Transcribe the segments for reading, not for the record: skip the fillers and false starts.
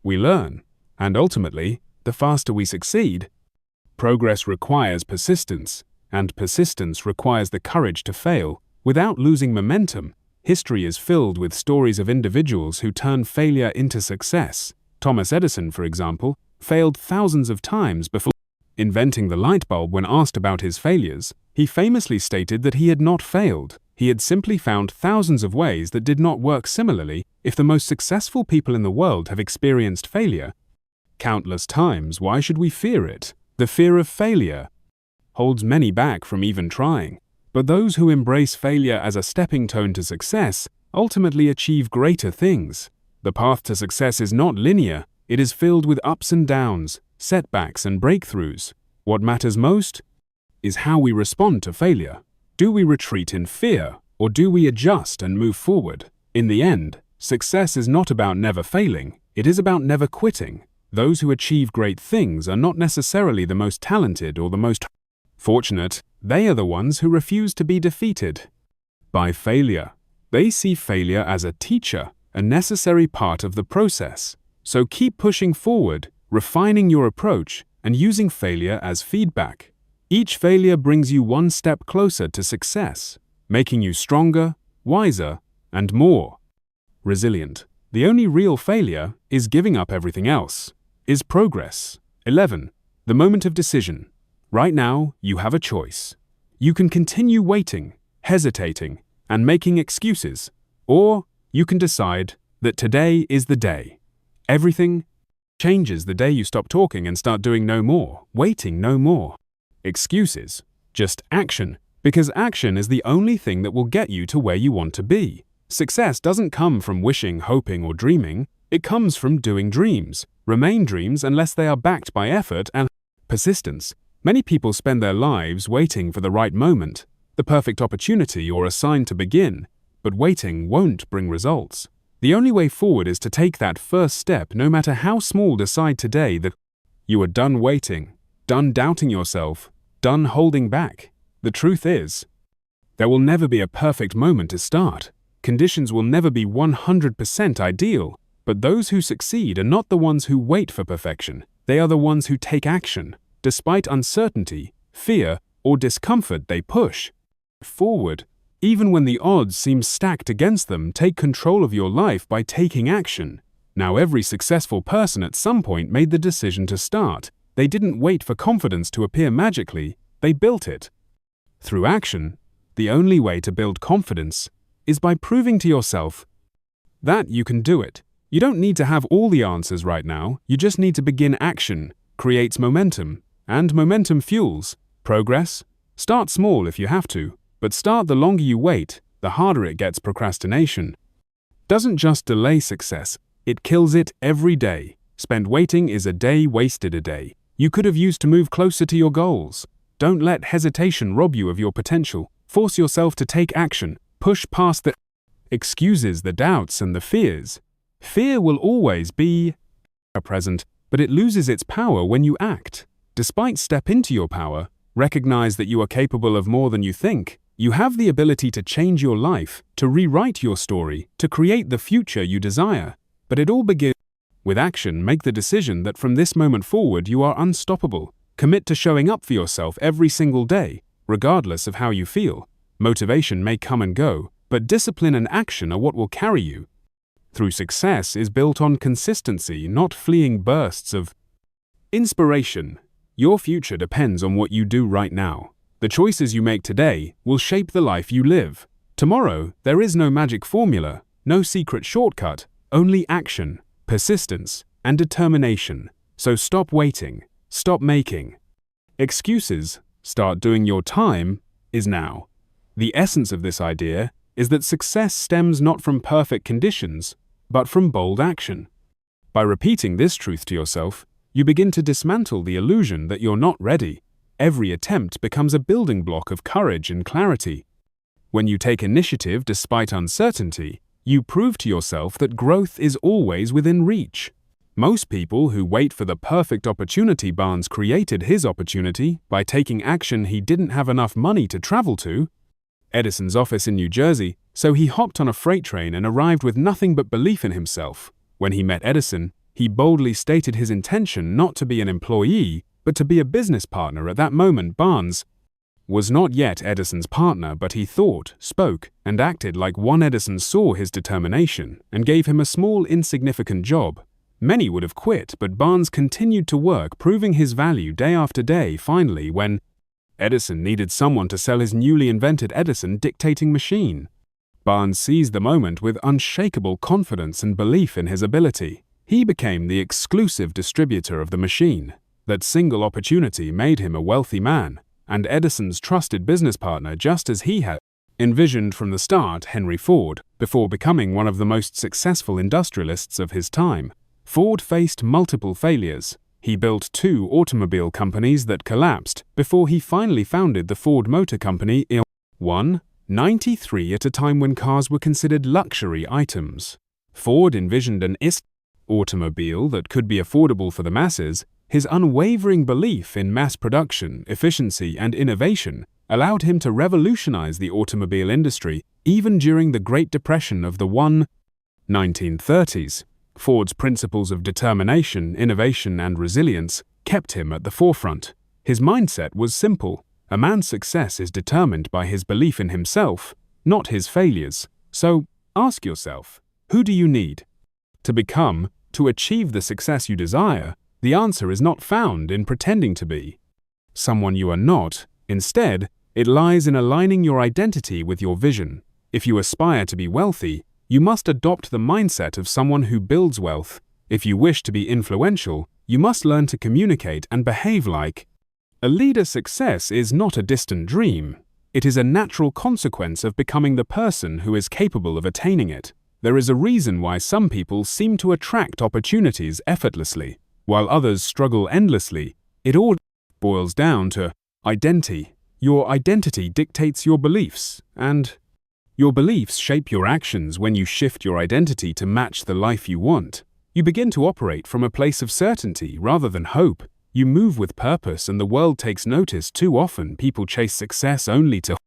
we learn, and ultimately, the faster we succeed. Progress requires persistence, and persistence requires the courage to fail. Without losing momentum, history is filled with stories of individuals who turned failure into success. Thomas Edison, for example, failed thousands of times before inventing the light bulb. When asked about his failures, he famously stated that he had not failed. He had simply found thousands of ways that did not work similarly. If the most successful people in the world have experienced failure countless times, why should we fear it? The fear of failure holds many back from even trying. But those who embrace failure as a stepping stone to success ultimately achieve greater things. The path to success is not linear. It is filled with ups and downs, setbacks and breakthroughs. What matters most is how we respond to failure. Do we retreat in fear, or do we adjust and move forward? In the end, success is not about never failing, it is about never quitting. Those who achieve great things are not necessarily the most talented or the most fortunate. They are the ones who refuse to be defeated by failure. They see failure as a teacher, a necessary part of the process. So keep pushing forward, refining your approach, and using failure as feedback. Each failure brings you one step closer to success, making you stronger, wiser, and more resilient. The only real failure is giving up everything else. Is progress. 11. The moment of decision. Right now, you have a choice. You can continue waiting, hesitating, and making excuses, or you can decide that today is the day. Everything changes the day you stop talking and start doing no more, waiting no more excuses, just action, because action is the only thing that will get you to where you want to be. Success doesn't come from wishing, hoping, or dreaming. It comes from doing dreams. Remain dreams unless they are backed by effort and persistence. Many people spend their lives waiting for the right moment, the perfect opportunity, or a sign to begin, but waiting won't bring results. The only way forward is to take that first step, no matter how small. Decide today that you are done waiting, done doubting yourself, done holding back. The truth is, there will never be a perfect moment to start. Conditions will never be 100% ideal, but those who succeed are not the ones who wait for perfection. They are the ones who take action. Despite uncertainty, fear, or discomfort, they push forward. Even when the odds seem stacked against them, take control of your life by taking action. Now, every successful person at some point made the decision to start. They didn't wait for confidence to appear magically, they built it. Through action, the only way to build confidence is by proving to yourself that you can do it. You don't need to have all the answers right now, you just need to begin. Action creates momentum, and momentum fuels progress. Start small if you have to, but start. The longer you wait, the harder it gets. Procrastination doesn't just delay success, it kills it every day. Spend waiting is a day wasted, a day you could have used to move closer to your goals. Don't let hesitation rob you of your potential. Force yourself to take action. Push past the excuses, the doubts, and the fears. Fear will always be present, but it loses its power when you act. Step into your power. Recognize that you are capable of more than you think. You have the ability to change your life, to rewrite your story, to create the future you desire. But it all begins with action. Make the decision that from this moment forward you are unstoppable. Commit to showing up for yourself every single day, regardless of how you feel. Motivation may come and go, but discipline and action are what will carry you through. Success is built on consistency, not fleeting bursts of inspiration. Your future depends on what you do right now. The choices you make today will shape the life you live tomorrow. There is no magic formula, no secret shortcut, only action, persistence, and determination. So stop waiting, stop making excuses, start doing. Your time is now. The essence of this idea is that success stems not from perfect conditions, but from bold action. By repeating this truth to yourself, you begin to dismantle the illusion that you're not ready. Every attempt becomes a building block of courage and clarity. When you take initiative despite uncertainty, you prove to yourself that growth is always within reach. Most people who wait for the perfect opportunity. Barnes created his opportunity by taking action. He didn't have enough money to travel to Edison's office in New Jersey, so he hopped on a freight train and arrived with nothing but belief in himself. When he met Edison, He boldly stated his intention not to be an employee, but to be a business partner. At that moment, Barnes was not yet Edison's partner, but he thought, spoke, and acted like one. Edison saw his determination and gave him a small, insignificant job. Many would have quit, but Barnes continued to work, proving his value day after day. Finally, when Edison needed someone to sell his newly invented Edison dictating machine, Barnes seized the moment with unshakable confidence and belief in his ability. He became the exclusive distributor of the machine. That single opportunity made him a wealthy man, and Edison's trusted business partner, just as he had envisioned from the start. Henry Ford, before becoming one of the most successful industrialists of his time, Ford faced multiple failures. He built 2 automobile companies that collapsed before he finally founded the Ford Motor Company in 1993, at a time when cars were considered luxury items. Ford envisioned an automobile that could be affordable for the masses. His unwavering belief in mass production, efficiency, and innovation allowed him to revolutionize the automobile industry even during the Great Depression of the 1930s. Ford's principles of determination, innovation, and resilience kept him at the forefront. His mindset was simple. A man's success is determined by his belief in himself, not his failures. So, ask yourself, who do you need to become to achieve the success you desire? The answer is not found in pretending to be someone you are not. Instead, it lies in aligning your identity with your vision. If you aspire to be wealthy, you must adopt the mindset of someone who builds wealth. If you wish to be influential, you must learn to communicate and behave like a leader. Success is not a distant dream. It is a natural consequence of becoming the person who is capable of attaining it. There is a reason why some people seem to attract opportunities effortlessly, while others struggle endlessly. It all boils down to identity. Your identity dictates your beliefs, and your beliefs shape your actions. When you shift your identity to match the life you want, you begin to operate from a place of certainty rather than hope. You move with purpose, and the world takes notice. Too often, people chase success only to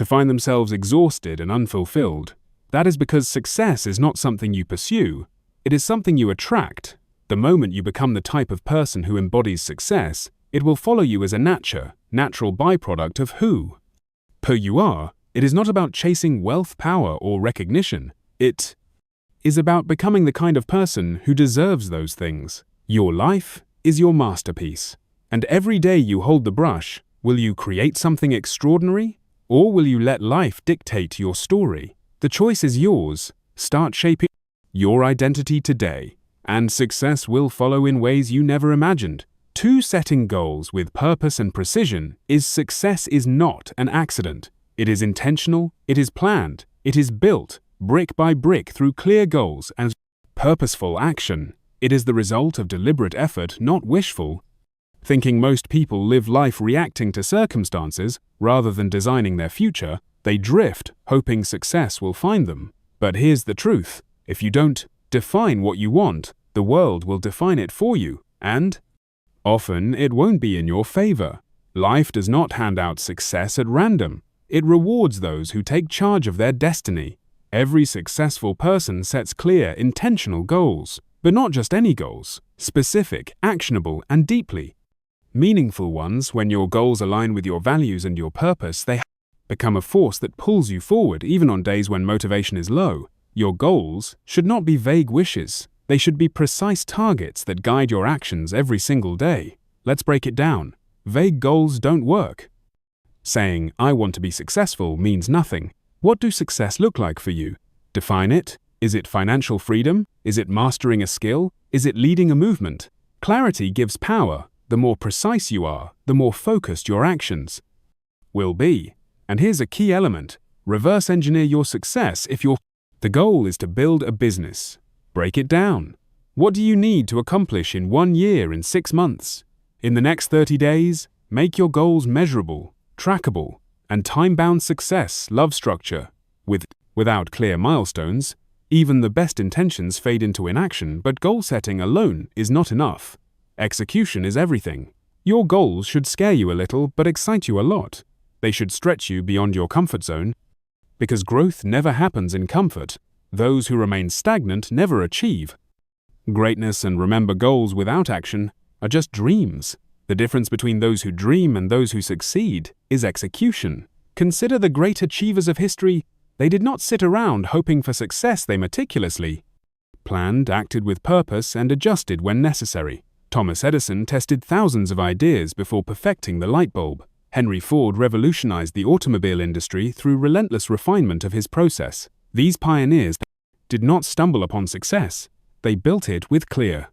find themselves exhausted and unfulfilled. That is because success is not something you pursue, it is something you attract. The moment you become the type of person who embodies success, it will follow you as a natural byproduct of who you are. It is not about chasing wealth, power, or recognition. It is about becoming the kind of person who deserves those things. Your life is your masterpiece, and every day you hold the brush, will you create something extraordinary, or will you let life dictate your story? The choice is yours. Start shaping your identity today, and success will follow in ways you never imagined. 2. Setting goals with purpose and precision is success is not an accident. It is intentional, it is planned, it is built, brick by brick, through clear goals and purposeful action. It is the result of deliberate effort, not wishful thinking. Most people live life reacting to circumstances rather than designing their future. They drift, hoping success will find them. But here's the truth. If you don't define what you want, the world will define it for you, and often it won't be in your favor. Life does not hand out success at random. It rewards those who take charge of their destiny. Every successful person sets clear, intentional goals, but not just any goals. Specific, actionable, and deeply meaningful ones. When your goals align with your values and your purpose, they become a force that pulls you forward even on days when motivation is low. Your goals should not be vague wishes. They should be precise targets that guide your actions every single day. Let's break it down. Vague goals don't work. Saying, "I want to be successful," means nothing. What does success look like for you? Define it. Is it financial freedom? Is it mastering a skill? Is it leading a movement? Clarity gives power. The more precise you are, the more focused your actions will be. And here's a key element. Reverse engineer your success. If the goal is to build a business, break it down. What do you need to accomplish in 1 year, in 6 months? In the next 30 days? Make your goals measurable, trackable, and time-bound. Success, love structure. Without clear milestones, even the best intentions fade into inaction. But goal setting alone is not enough. Execution is everything. Your goals should scare you a little but excite you a lot. They should stretch you beyond your comfort zone, because growth never happens in comfort. Those who remain stagnant never achieve Greatness and remember goals without action are just dreams. The difference between those who dream and those who succeed is execution. Consider the great achievers of history. They did not sit around hoping for success. They meticulously planned, acted with purpose, and adjusted when necessary. Thomas Edison tested thousands of ideas before perfecting the light bulb. Henry Ford revolutionized the automobile industry through relentless refinement of his process. These pioneers did not stumble upon success. They built it with clear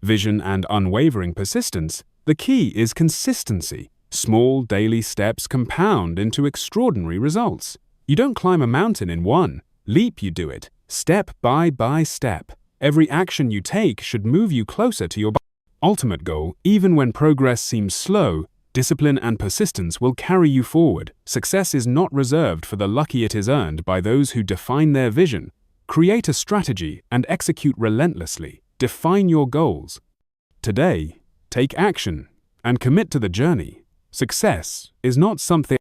vision and unwavering persistence. The key is consistency. Small daily steps compound into extraordinary results. You don't climb a mountain in one leap, you do it step by step. Every action you take should move you closer to your ultimate goal. Even when progress seems slow, discipline and persistence will carry you forward. Success is not reserved for the lucky, it is earned by those who define their vision. Create a strategy and execute relentlessly. Define your goals today, take action, and commit to the journey. Success is not something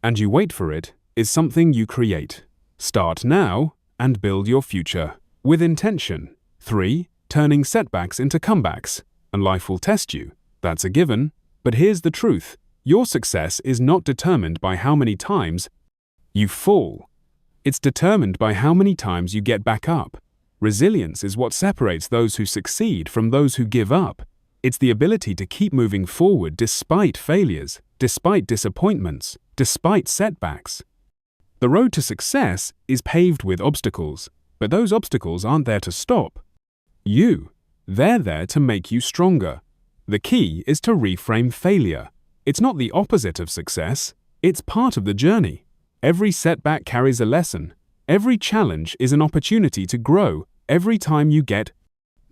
and you wait for, it is something you create. Start now and build your future with intention. 3. Turning setbacks into comebacks. And life will test you. That's a given. But here's the truth. Your success is not determined by how many times you fall. It's determined by how many times you get back up. Resilience is what separates those who succeed from those who give up. It's the ability to keep moving forward despite failures, despite disappointments, despite setbacks. The road to success is paved with obstacles, but those obstacles aren't there to stop you. They're there to make you stronger. The key is to reframe failure. It's not the opposite of success, it's part of the journey. Every setback carries a lesson. Every challenge is an opportunity to grow. Every time you get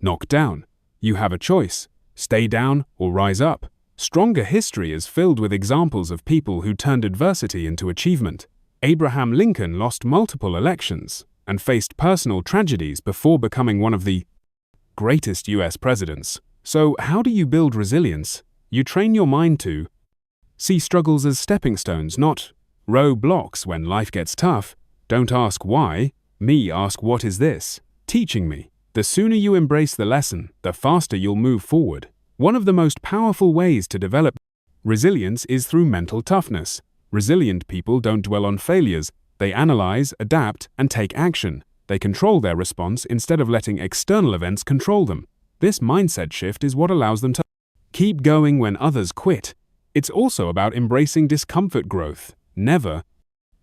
knocked down, you have a choice: stay down or rise up. Stronger history is filled with examples of people who turned adversity into achievement. Abraham Lincoln lost multiple elections and faced personal tragedies before becoming one of the greatest US presidents. So, how do you build resilience? You train your mind to see struggles as stepping stones, not roadblocks. When life gets tough, don't ask why, ask what is this teaching me? The sooner you embrace the lesson, the faster you'll move forward. One of the most powerful ways to develop resilience is through mental toughness. Resilient people don't dwell on failures. They analyze, adapt, and take action. They control their response instead of letting external events control them. This mindset shift is what allows them to keep going when others quit. It's also about embracing discomfort. Growth never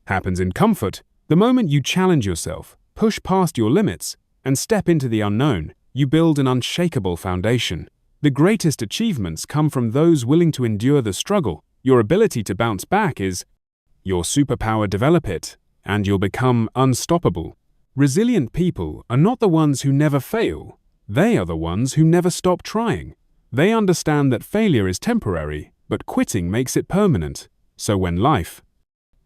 happens in comfort. The moment you challenge yourself, push past your limits, and step into the unknown, you build an unshakable foundation. The greatest achievements come from those willing to endure the struggle. Your ability to bounce back is your superpower. Develop it, and you'll become unstoppable. Resilient people are not the ones who never fail. They are the ones who never stop trying. They understand that failure is temporary, but quitting makes it permanent. So when life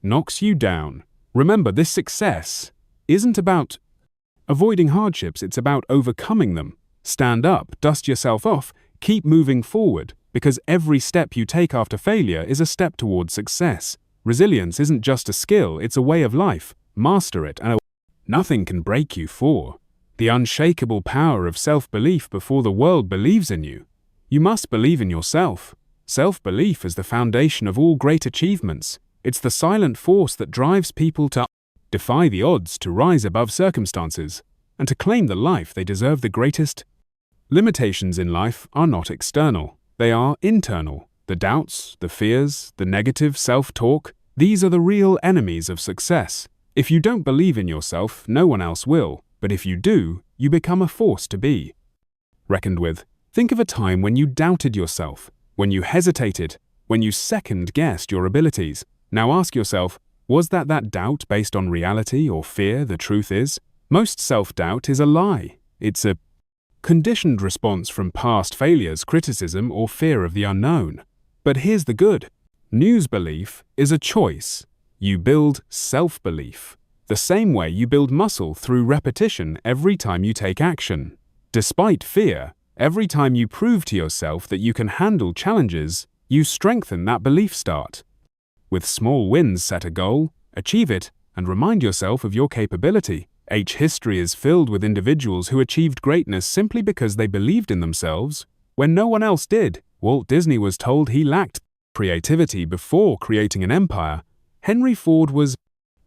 knocks you down, remember this: success isn't about avoiding hardships, it's about overcoming them. Stand up, dust yourself off, keep moving forward, because every step you take after failure is a step towards success. Resilience isn't just a skill, it's a way of life. Master it, and nothing can break you. 4. The unshakable power of self-belief. Before the world believes in you, you must believe in yourself. Self-belief is the foundation of all great achievements. It's the silent force that drives people to defy the odds, to rise above circumstances, and to claim the life they deserve. The greatest limitations in life are not external, they are internal. The doubts, the fears, the negative self-talk, these are the real enemies of success. If you don't believe in yourself, no one else will. But if you do, you become a force to be reckoned with. Think of a time when you doubted yourself, when you hesitated, when you second-guessed your abilities. Now ask yourself, was that doubt based on reality or fear? The truth is, most self-doubt is a lie. It's a conditioned response from past failures, criticism, or fear of the unknown. But here's the good news: belief is a choice. You build self-belief the same way you build muscle, through repetition. Every time you take action, despite fear, every time you prove to yourself that you can handle challenges, you strengthen that belief. Start with small wins. Set a goal, achieve it, and remind yourself of your capability. History is filled with individuals who achieved greatness simply because they believed in themselves when no one else did. Walt Disney was told he lacked creativity before creating an empire. Henry Ford was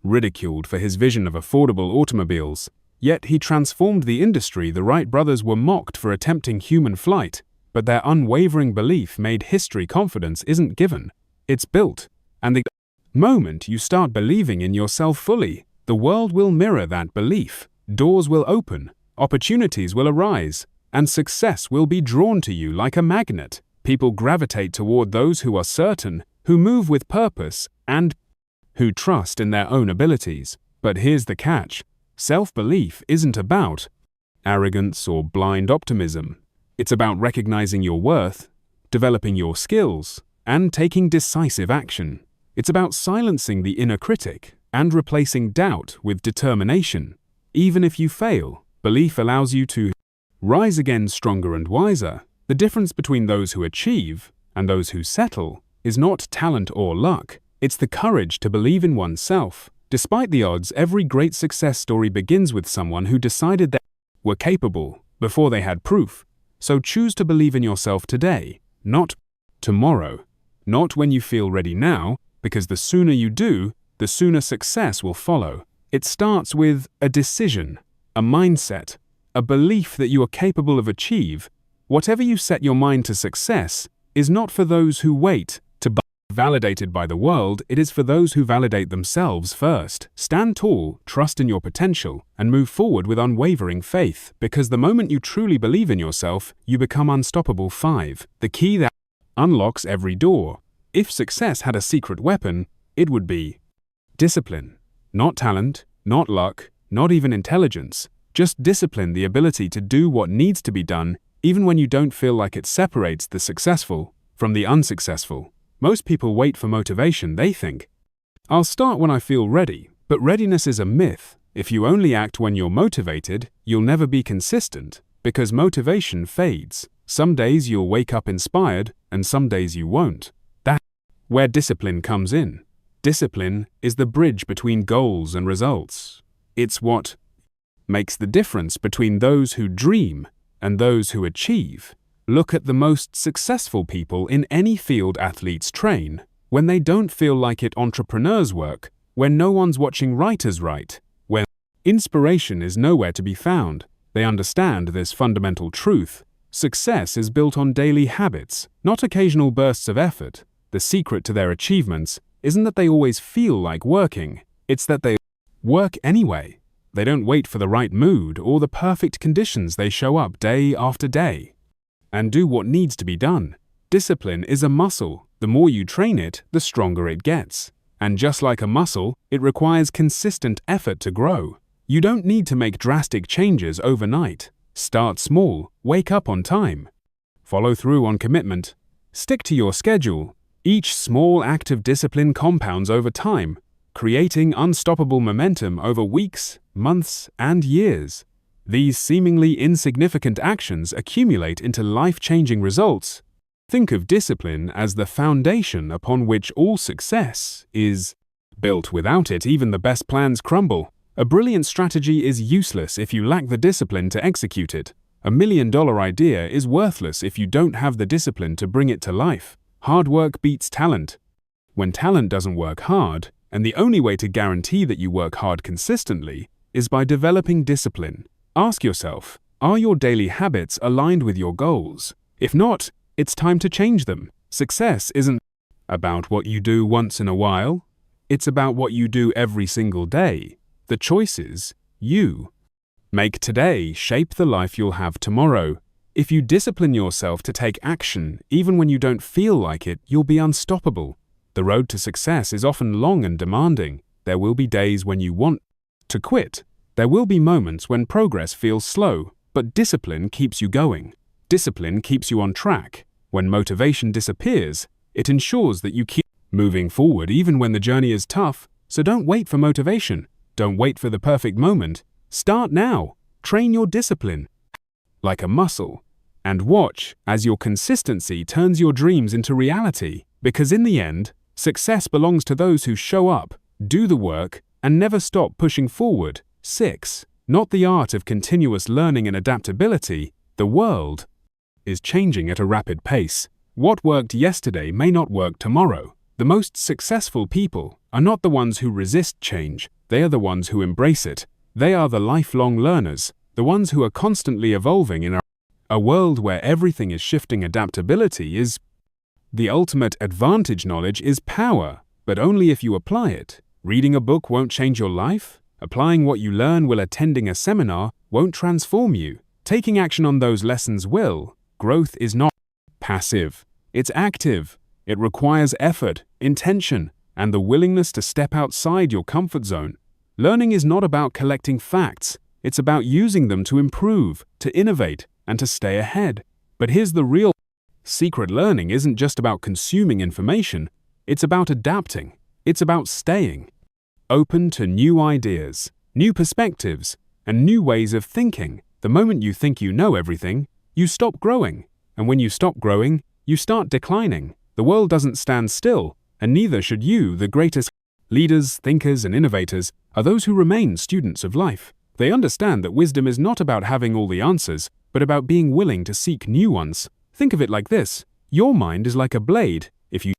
ridiculed for his vision of affordable automobiles, yet he transformed the industry. The Wright brothers were mocked for attempting human flight, but their unwavering belief made history. Confidence isn't given, it's built, and the moment you start believing in yourself fully, the world will mirror that belief. Doors will open, opportunities will arise, and success will be drawn to you like a magnet. People gravitate toward those who are certain, who move with purpose, and who trust in their own abilities. But here's the catch. Self-belief isn't about arrogance or blind optimism. It's about recognizing your worth, developing your skills, and taking decisive action. It's about silencing the inner critic and replacing doubt with determination. Even if you fail, belief allows you to rise again stronger and wiser. The difference between those who achieve and those who settle is not talent or luck. It's the courage to believe in oneself. Despite the odds, every great success story begins with someone who decided they were capable before they had proof. So choose to believe in yourself today, not tomorrow. Not when you feel ready now, because the sooner you do, the sooner success will follow. It starts with a decision, a mindset, a belief that you are capable of achieve. Whatever you set your mind to, success is not for those who wait to be validated by the world, it is for those who validate themselves first. Stand tall, trust in your potential, and move forward with unwavering faith, because the moment you truly believe in yourself, you become unstoppable. 5. The key that unlocks every door. If success had a secret weapon, it would be discipline. Not talent, not luck, not even intelligence. Just discipline, the ability to do what needs to be done, even when you don't feel like it. Separates the successful from the unsuccessful. Most people wait for motivation. They think, I'll start when I feel ready. But readiness is a myth. If you only act when you're motivated, you'll never be consistent, because motivation fades. Some days you'll wake up inspired, and some days you won't. That's where discipline comes in. Discipline is the bridge between goals and results. It's what makes the difference between those who dream and those who achieve. Look at the most successful people in any field. Athletes train when they don't feel like it. Entrepreneurs work when no one's watching. Writers write when inspiration is nowhere to be found. They understand this fundamental truth. Success is built on daily habits, not occasional bursts of effort. The secret to their achievements isn't that they always feel like working, it's that they work anyway. They don't wait for the right mood or the perfect conditions. They show up day after day and do what needs to be done. Discipline is a muscle. The more you train it, the stronger it gets. And just like a muscle, it requires consistent effort to grow. You don't need to make drastic changes overnight. Start small, wake up on time, follow through on commitment, stick to your schedule. Each small act of discipline compounds over time, creating unstoppable momentum over weeks, months, and years. These seemingly insignificant actions accumulate into life-changing results. Think of discipline as the foundation upon which all success is built. Without it, even the best plans crumble. A brilliant strategy is useless if you lack the discipline to execute it. A $1 million idea is worthless if you don't have the discipline to bring it to life. Hard work beats talent when talent doesn't work hard, and the only way to guarantee that you work hard consistently is by developing discipline. Ask yourself, are your daily habits aligned with your goals? If not, it's time to change them. Success isn't about what you do once in a while. It's about what you do every single day. The choices you make today shape the life you'll have tomorrow. If you discipline yourself to take action, even when you don't feel like it, you'll be unstoppable. The road to success is often long and demanding. There will be days when you want to quit. There will be moments when progress feels slow, but discipline keeps you going. Discipline keeps you on track. When motivation disappears, it ensures that you keep moving forward even when the journey is tough. So don't wait for motivation. Don't wait for the perfect moment. Start now. Train your discipline like a muscle. And watch as your consistency turns your dreams into reality. Because in the end, success belongs to those who show up, do the work, and never stop pushing forward. 6. not the art of continuous learning and adaptability. The world is changing at a rapid pace. What worked yesterday may not work tomorrow. The most successful people are not the ones who resist change, they are the ones who embrace it. They are the lifelong learners, the ones who are constantly evolving in a world where everything is shifting. Adaptability is the ultimate advantage. Knowledge is power, but only if you apply it. Reading a book won't change your life. Applying what you learn will. Attending a seminar won't transform you. Taking action on those lessons will. Growth is not passive, it's active. It requires effort, intention, and the willingness to step outside your comfort zone. Learning is not about collecting facts, it's about using them to improve, to innovate, and to stay ahead. But here's the real secret: learning isn't just about consuming information, it's about adapting. It's about staying open to new ideas, new perspectives, and new ways of thinking. The moment you think you know everything, you stop growing. And when you stop growing, you start declining. The world doesn't stand still, and neither should you. The greatest leaders, thinkers, and innovators are those who remain students of life. They understand that wisdom is not about having all the answers, but about being willing to seek new ones. Think of it like this: your mind is like a blade. If you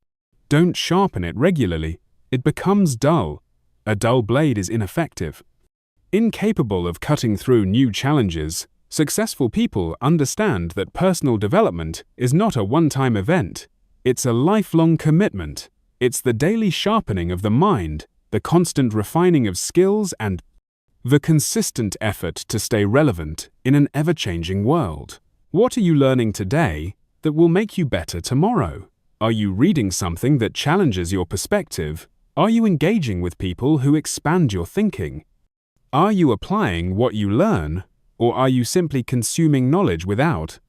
don't sharpen it regularly, it becomes dull. A dull blade is ineffective, incapable of cutting through new challenges. Successful people understand that personal development is not a one-time event. It's a lifelong commitment. It's the daily sharpening of the mind, the constant refining of skills, and the consistent effort to stay relevant in an ever-changing world. What are you learning today that will make you better tomorrow? Are you reading something that challenges your perspective? Are you engaging with people who expand your thinking? Are you applying what you learn, or are you simply consuming knowledge without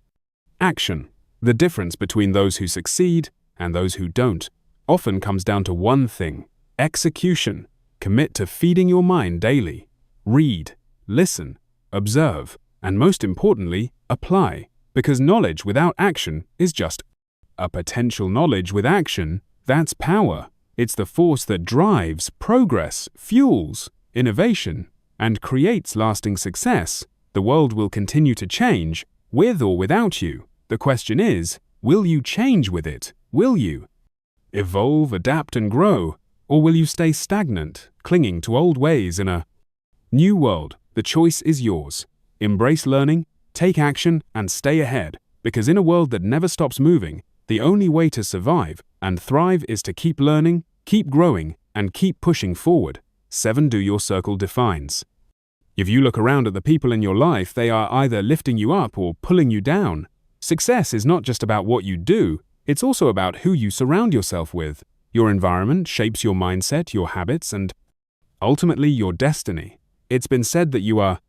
action? The difference between those who succeed and those who don't often comes down to one thing: execution. Commit to feeding your mind daily. Read, listen, observe, and most importantly, apply. Because knowledge without action is just a potential. Knowledge with action, that's power. It's the force that drives progress, fuels innovation, and creates lasting success. The world will continue to change, with or without you. The question is, will you change with it? Will you evolve, adapt, and grow? Or will you stay stagnant, clinging to old ways in a new world? The choice is yours. Embrace learning, take action, and stay ahead. Because in a world that never stops moving, the only way to survive and thrive is to keep learning, keep growing, and keep pushing forward. 7. Do your circle defines. If you look around at the people in your life, they are either lifting you up or pulling you down. Success is not just about what you do, it's also about who you surround yourself with. Your environment shapes your mindset, your habits, and ultimately your destiny. It's been said that you are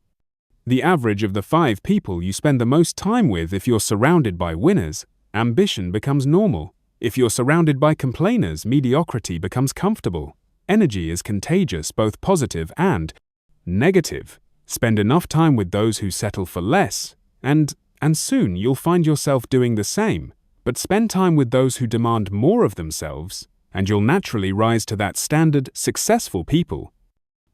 the average of the 5 people you spend the most time with. If you're surrounded by winners, ambition becomes normal. If you're surrounded by complainers, mediocrity becomes comfortable. Energy is contagious, both positive and negative. Spend enough time with those who settle for less, and soon you'll find yourself doing the same. But spend time with those who demand more of themselves, and you'll naturally rise to that standard. Successful people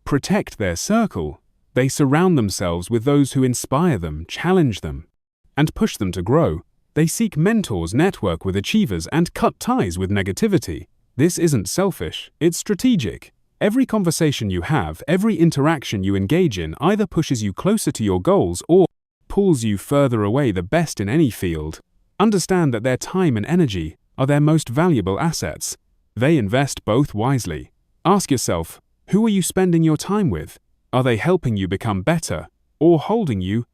protect their circle. They surround themselves with those who inspire them, challenge them, and push them to grow. They seek mentors, network with achievers, and cut ties with negativity. This isn't selfish, it's strategic. Every conversation you have, every interaction you engage in either pushes you closer to your goals or pulls you further away. The best in any field understand that their time and energy are their most valuable assets. They invest both wisely. Ask yourself, who are you spending your time with? Are they helping you become better or holding you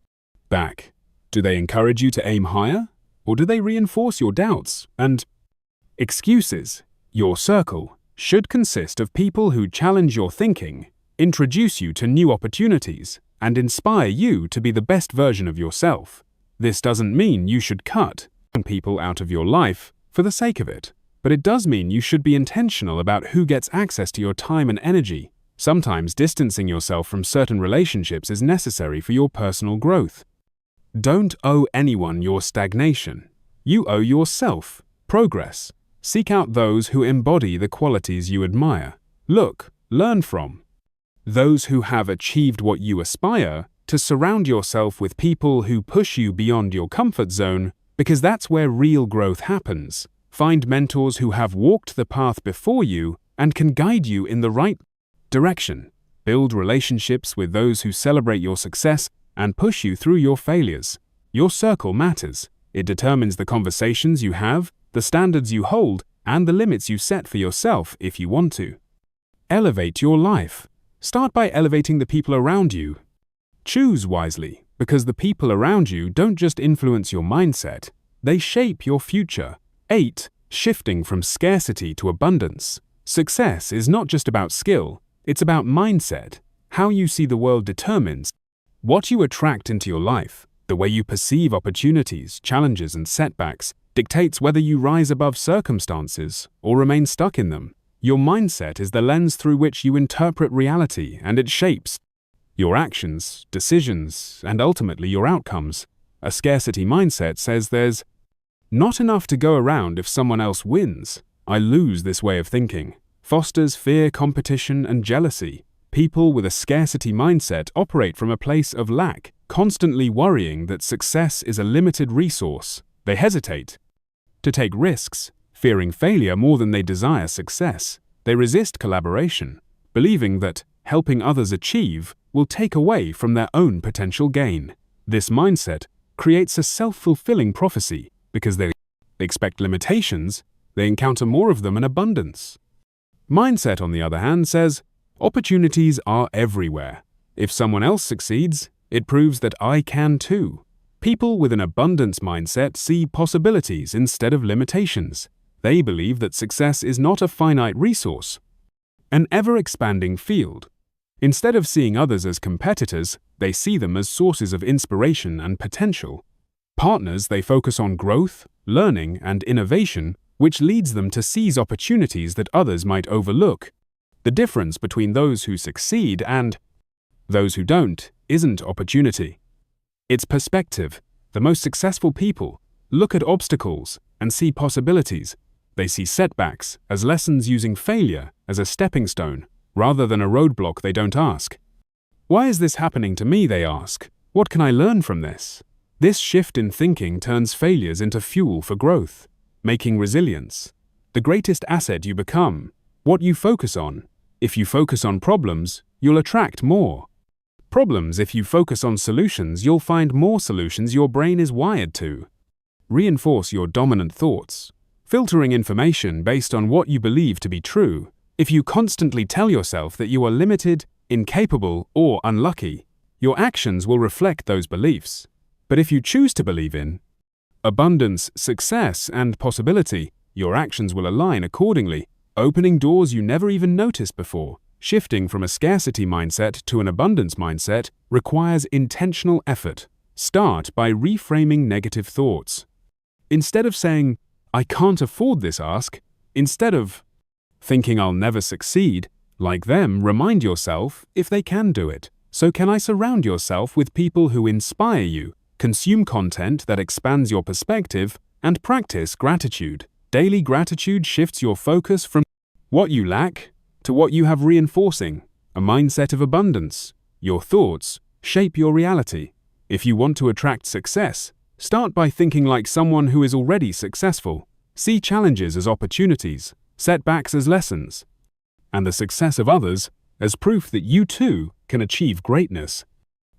back? Do they encourage you to aim higher, or do they reinforce your doubts and excuses? Your circle should consist of people who challenge your thinking, introduce you to new opportunities, and inspire you to be the best version of yourself. This doesn't mean you should cut people out of your life for the sake of it, but it does mean you should be intentional about who gets access to your time and energy. Sometimes distancing yourself from certain relationships is necessary for your personal growth. Don't owe anyone your stagnation. You owe yourself progress. Seek out those who embody the qualities you admire. Look, learn from those who have achieved what you aspire, to surround yourself with people who push you beyond your comfort zone, because that's where real growth happens. Find mentors who have walked the path before you and can guide you in the right direction. Build relationships with those who celebrate your success and push you through your failures. Your circle matters. It determines the conversations you have, the standards you hold, and the limits you set for yourself if you want to. Elevate your life. Start by elevating the people around you. Choose wisely, because the people around you don't just influence your mindset, they shape your future. 8. Shifting from scarcity to abundance. Success is not just about skill, it's about mindset. How you see the world determines what you attract into your life. The way you perceive opportunities, challenges, and setbacks dictates whether you rise above circumstances or remain stuck in them. Your mindset is the lens through which you interpret reality, and it shapes your actions, decisions, and ultimately your outcomes. A scarcity mindset says there's not enough to go around if someone else wins. I lose this way of thinking. Fosters fear, competition, and jealousy. People with a scarcity mindset operate from a place of lack, constantly worrying that success is a limited resource. They hesitate to take risks, fearing failure more than they desire success. They resist collaboration, believing that helping others achieve will take away from their own potential gain. This mindset creates a self-fulfilling prophecy. Because they expect limitations, they encounter more of them in abundance. Mindset, on the other hand, says, opportunities are everywhere. If someone else succeeds, it proves that I can too. People with an abundance mindset see possibilities instead of limitations. They believe that success is not a finite resource, an ever-expanding field. Instead of seeing others as competitors, they see them as sources of inspiration and potential. Partners, they focus on growth, learning, and innovation, which leads them to seize opportunities that others might overlook. The difference between those who succeed and those who don't isn't opportunity. It's perspective. The most successful people look at obstacles and see possibilities. They see setbacks as lessons, using failure as a stepping stone, rather than a roadblock they don't ask. Why is this happening to me, they ask. What can I learn from this? This shift in thinking turns failures into fuel for growth, making resilience the greatest asset you become. What you focus on. If you focus on problems, you'll attract more problems. If you focus on solutions, you'll find more solutions your brain is wired to. Reinforce your dominant thoughts. Filtering information based on what you believe to be true. If you constantly tell yourself that you are limited, incapable, or unlucky, your actions will reflect those beliefs. But if you choose to believe in abundance, success, and possibility, your actions will align accordingly, opening doors you never even noticed before. Shifting from a scarcity mindset to an abundance mindset requires intentional effort. Start by reframing negative thoughts. Instead of saying, I can't afford this ask, instead of thinking I'll never succeed, like them, remind yourself if they can do it. So can I surround yourself with people who inspire you? Consume content that expands your perspective, and practice gratitude. Daily gratitude shifts your focus from what you lack to what you have, reinforcing a mindset of abundance. Your thoughts shape your reality. If you want to attract success, start by thinking like someone who is already successful. See challenges as opportunities, setbacks as lessons, and the success of others as proof that you too can achieve greatness.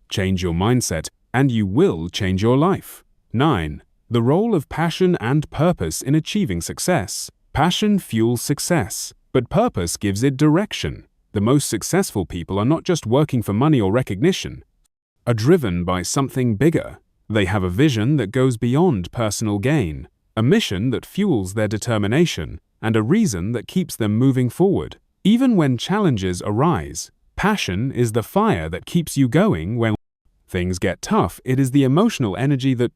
Change your mindset, and you will change your life. 9. The role of passion and purpose in achieving success. Passion fuels success, but purpose gives it direction. The most successful people are not just working for money or recognition, are driven by something bigger. They have a vision that goes beyond personal gain, a mission that fuels their determination, and a reason that keeps them moving forward. Even when challenges arise, passion is the fire that keeps you going when things get tough. It is the emotional energy that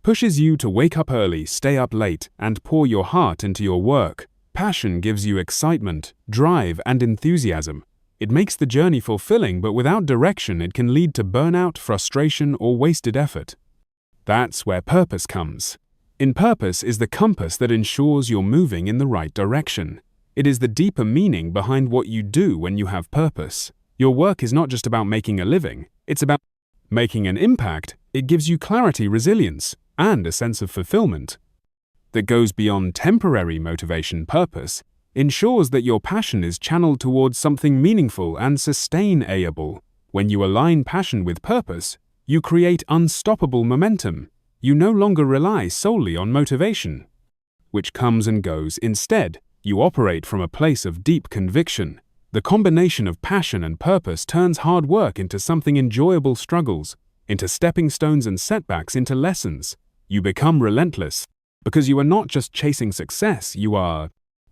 pushes you to wake up early, stay up late, and pour your heart into your work. Passion gives you excitement, drive, and enthusiasm. It makes the journey fulfilling, but without direction, it can lead to burnout, frustration, or wasted effort. That's where purpose comes. In purpose is the compass that ensures you're moving in the right direction. It is the deeper meaning behind what you do when you have purpose. Your work is not just about making a living, it's about Making an impact, it gives you clarity, resilience, and a sense of fulfillment that goes beyond temporary motivation. Purpose ensures that your passion is channeled towards something meaningful and sustainable. When you align passion with purpose, you create unstoppable momentum. You no longer rely solely on motivation, which comes and goes. Instead, you operate from a place of deep conviction. The combination of passion and purpose turns hard work into something enjoyable, struggles into stepping stones, and setbacks into lessons. You become relentless because you are not just chasing success, you are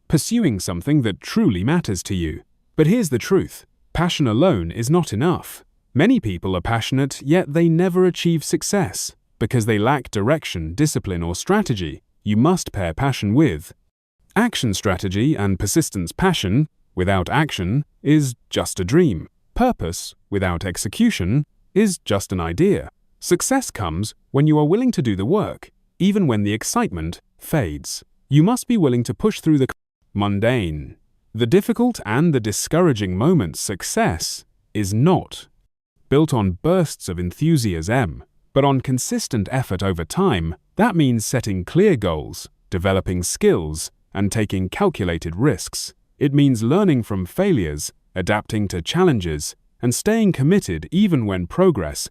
pursuing something that truly matters to you. But here's the truth: passion alone is not enough. Many people are passionate, yet they never achieve success because they lack direction, discipline, or strategy. You must pair passion with action, strategy, and persistence. Passion without action is just a dream. Purpose without execution is just an idea. Success comes when you are willing to do the work, even when the excitement fades. You must be willing to push through the mundane, the difficult, and the discouraging moments. Success is not built on bursts of enthusiasm, but on consistent effort over time. That means setting clear goals, developing skills, and taking calculated risks. It means learning from failures, adapting to challenges, and staying committed even when progress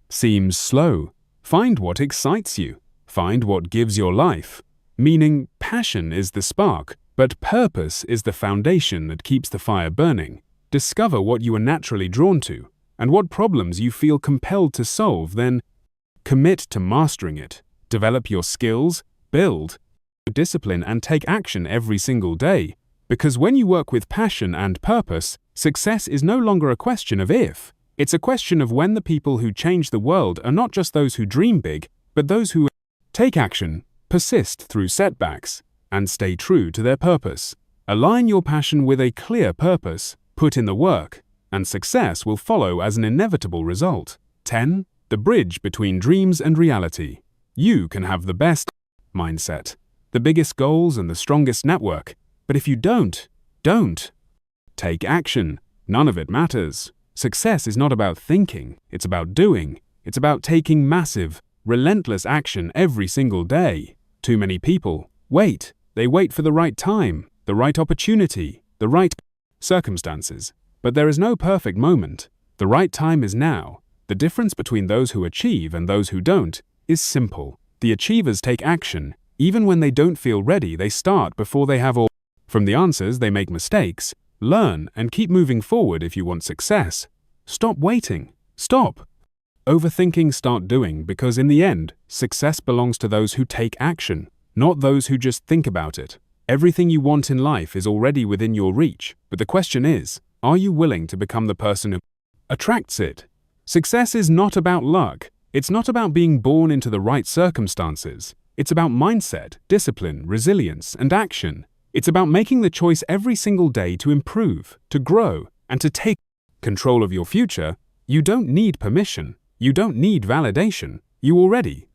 seems slow. Find what excites you. Find what gives your life meaning. Passion is the spark, but purpose is the foundation that keeps the fire burning. Discover what you are naturally drawn to and what problems you feel compelled to solve, then commit to mastering it. Develop your skills, build discipline, and take action every single day. Because when you work with passion and purpose, success is no longer a question of if, it's a question of when. The people who change the world are not just those who dream big, but those who take action, persist through setbacks, and stay true to their purpose. Align your passion with a clear purpose, put in the work, and success will follow as an inevitable result. 10. The bridge between dreams and reality. You can have the best mindset, the biggest goals, and the strongest network, but if you don't take action, none of it matters. Success is not about thinking, it's about doing. It's about taking massive, relentless action every single day. Too many people wait. They wait for the right time, the right opportunity, the right circumstances. But there is no perfect moment. The right time is now. The difference between those who achieve and those who don't is simple. The achievers take action. Even when they don't feel ready, they start before they have all. From the answers, they make mistakes, learn, and keep moving forward. If you want success, stop waiting. Stop overthinking, start doing, because in the end, success belongs to those who take action, not those who just think about it. Everything you want in life is already within your reach, but the question is, are you willing to become the person who attracts it? Success is not about luck. It's not about being born into the right circumstances. It's about mindset, discipline, resilience, and action. It's about making the choice every single day to improve, to grow, and to take control of your future. You don't need permission. You don't need validation. You already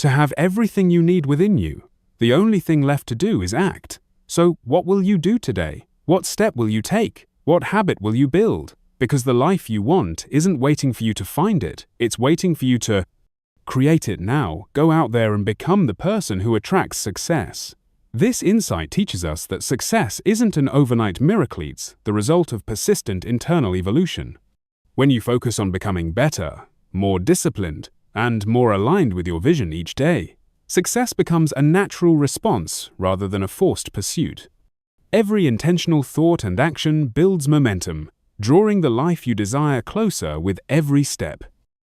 have everything you need within you. The only thing left to do is act. So, what will you do today? What step will you take? What habit will you build? Because the life you want isn't waiting for you to find it. It's waiting for you to create it now. Go out there and become the person who attracts success. This insight teaches us that success isn't an overnight miracle, it's the result of persistent internal evolution. When you focus on becoming better, more disciplined, and more aligned with your vision each day, success becomes a natural response rather than a forced pursuit. Every intentional thought and action builds momentum, drawing the life you desire closer with every step.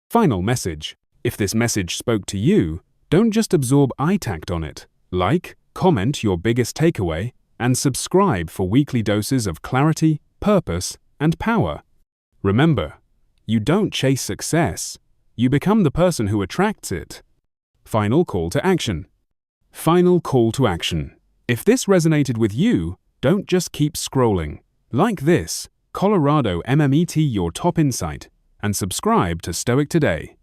Final message. If this message spoke to you, don't just absorb, act on it. Like, comment your biggest takeaway, and subscribe for weekly doses of clarity, purpose, and power. Remember, you don't chase success. You become the person who attracts it. Final call to action. Final call to action. If this resonated with you, don't just keep scrolling. Like this, Colorado MMET your top insight, and subscribe to STOIC Today.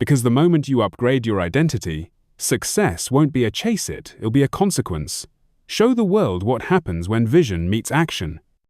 Because the moment you upgrade your identity, success won't be a chase it, it'll be a consequence. Show the world what happens when vision meets action.